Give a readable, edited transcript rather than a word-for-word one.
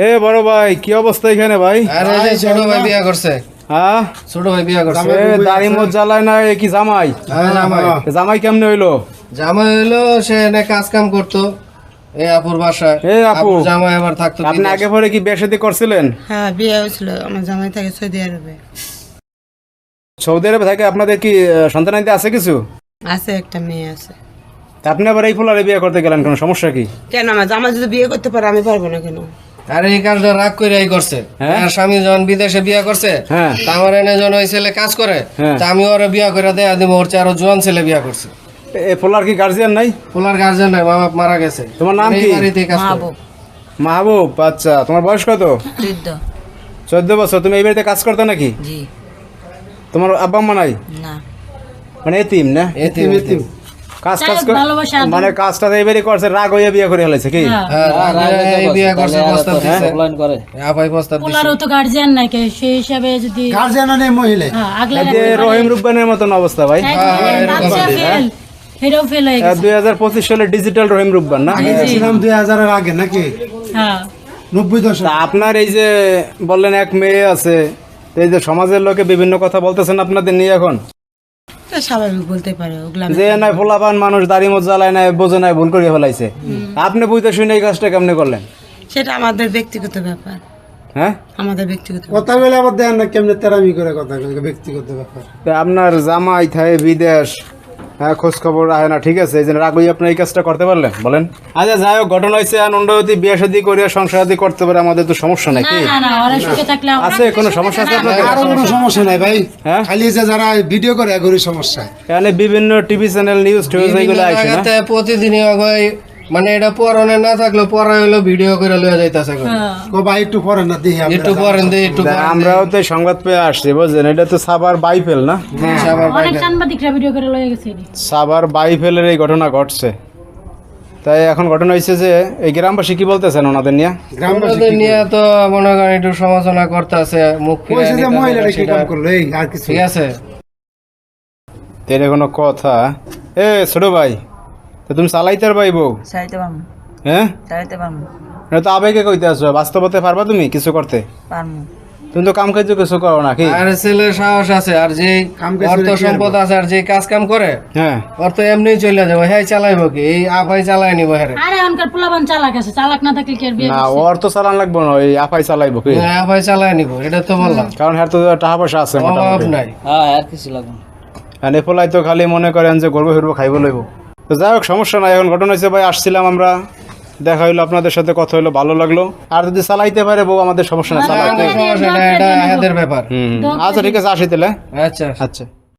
এ বড় ভাই কি অবস্থা এখানে ভাই? আরে যে ছোট ভাই বিয়া করছে। হ্যাঁ ছোট ভাই বিয়া করছে। এ দাড়ি মোজ জ্বালায় না, এ কি জামাই? হ্যাঁ জামাই। জামাই কেমনে হইলো? জামাই হইলো সে এনে কাজ কাম করতো এই আপুর বাসায়। এ আপু জামাই আবার থাকতো আপনি আগে পরে কি বিয়ে শাদী করছিলেন? হ্যাঁ বিয়ে হয়েছিল, আমার জামাই থাকে সৌদি আরবে। সৌদি আরবে থাকে আপনাদের কি সন্তানাদি আছে কিছু? আছে, একটা মেয়ে আছে। তা আপনি আবার এই ফুলারে বিয়ে করতে গেলেন, কোনো সমস্যা কি? কেন আমার জামাই যদি বিয়ে করতে পারে আমি পারবো না কেন? আরে এই কাজটা রাগ কইরাই করছে। হ্যাঁ? আর স্বামী যখন বিদেশে বিয়া করছে, হ্যাঁ। তা আমার এনে যখন ওই ছেলে কাজ করে, হ্যাঁ। তা আমি ওরে বিয়া করে দেয়া দিব। ওর চেয়ে আরো জোয়ান ছেলে বিয়া করছে। এ ফুলার কি গার্জিয়ান নাই? পোলার গার্জেন নাই, মা বাপ মারা গেছে। তোমার নাম এই কি? বাড়িতেই কাজ করে। মাহবুব। মাহবুব, আচ্ছা তোমার বয়স কত? 14 বছর। তুমি এই বাড়িতে কাজ করতে নাকি? জি তোমার আব্বা আম্মা নাই? না, মানে এতিম না? এতিম, এতিম। কাজ কাজ মানে কাজটা এইবারই করছে, রাগ হইয়া বিয়ে করে ফেলেছে কি? হ্যাঁ, এই বিয়া করছে, প্রস্তাব দিছে। আপাই প্রস্তাব দিছে। পোলারও তো গার্জিয়ান নাই, সেই হিসাবে যদি গার্জিয়ান নেই মহিলা আগলা এই যে রহিম রুব্বানের মতন অবস্থা ভাই। হেরেও ফেল হয়ে গেছে। 2025 সালে ডিজিটাল রহিম রুব্বান না? ছিলাম 2000 এর আগে নাকি হ্যাঁ 90 দশক। তা আপনার এই যে বললেন এক মেয়ে আছে, তো এই যে সমাজের লোকে বিভিন্ন কথা বলতেছেন আপনাদের নিয়ে এখন, তা স্বাভাবিক বলতে পারে ওগুলা। যে নাই ফোলাপান মানুষ দাড়ি মোজ জ্বালায় নাই, বোঝে নাই, ভুল করে ফেলাইছে। আপনি বুঝতে শুনে এই কাজটা কেমনে করলেন? সেটা আমাদের ব্যক্তিগত ব্যাপার, হ্যাঁ আমাদের ব্যক্তিগত ব্যাপার। কথা বলে আবার দেন না কেমনে তেরামি করে কথা বলে, ব্যক্তিগত ব্যাপার। তা আপনার জামাই থাকে বিদেশ, হ্যাঁ খোঁজ খবর আহে না, ঠিক আছে, এই জন্য রাগ হইয়া আপনি এই কাজটা করতে পারলেন বলেন? আচ্ছা যাই হোক, ঘটনা হয়েছে নন্ডবতী বিয়ে শাদী করিয়া সংসার আদি করতে পারে, আমাদের তো সমস্যা নাই কি? না না, ওরা সুখে থাকলে আছে কোনো সমস্যা আছে আপনাদের? কারো কোনো সমস্যা নাই ভাই, হ্যাঁ? খালি যে যারা ভিডিও করে এগুলোর সমস্যা। এখানে বিভিন্ন টিভি চ্যানেল নিউজ টিউজ এগুলো আসে না? জায়গাতে প্রতিদিনই হয়, মানে এটা পরনে না থাকলেও পরে হইলো ভিডিও করে লইয়া যাইতাছে। কো ভাই একটু পরে না দেখি একটু পরেন দে, একটু তা আমরাও তো সংবাদ পেয়ে আসছি বুঝলেন, এটা তো সাবার বাইফেল না? অনেক সাংবাদিকরা ভিডিও করে লয়ে গেছে। সাবার বাইফেলের এই ঘটনা ঘটছে। তাই এখন ঘটনা হয়েছে যে এই গ্রামবাসী কি বলতেছেন ওনাদের নিয়ে? গ্রামবাসী ওদের নিয়ে তো মনে করেন একটু সমালোচনা করতে আছে, মুখ ফিরায় কইছে যে নিতেছে মহিলাটা কি সেটা। কাম করলো এই আর কিছু। ঠিক আছে। এর কোনো কথা? এ ছোট ভাই, তো তুমি চালাইতে পারবাই বউ? চাইতে পারবো, হ্যাঁ, চাইতে পারবো, এটা তো আবেগে কইতে আসো, বাস্তবতে পারবা তুমি কিছু করতে? পারবো। তুমি তো কাম কাজ কিছু করো নাকি? আর ছেলের সাহস আছে, আর যে কাম কাজ অর্থ করে কি সম্পদ আছে, আর যে কাজ কাম করে, হ্যাঁ, ওর তো এমনি চলে যাবো। হ্যাঁ চালাইবো কি, এই আপাই চালাই নিবো। হ্যাঁ আরে এখনকার পোলাবান চালাক আছে, চালাক না থাকলে কি আর বিয়ে না করছে? ওর তো চালান লাগবো না, ওই আপাই চালাইবো কি? হ্যাঁ আপাই চালাই নিবো, এটা তো বললাম। কারণ হ্যাঁ তো টাকা পয়সা আছে অভাব মোটামুটি। নাই। আর নেফলাই তো খালি মনে করেন যে গর্ব ফিরবো খাইব লইব। তো যাই হোক সমস্যা নাই, এখন ঘটনা হয়েছে ভাই, আসছিলাম আমরা, দেখা হইলো, আপনাদের সাথে কথা হইলো, ভালো লাগলো। আর যদি চালাইতে পারে বউ আমাদের সমস্যা না, চালাইতে। সমস্যা নাই, এটা এদের ব্যাপার। আচ্ছা ঠিক আছে, আসি তাহলে। আচ্ছা। আচ্ছা।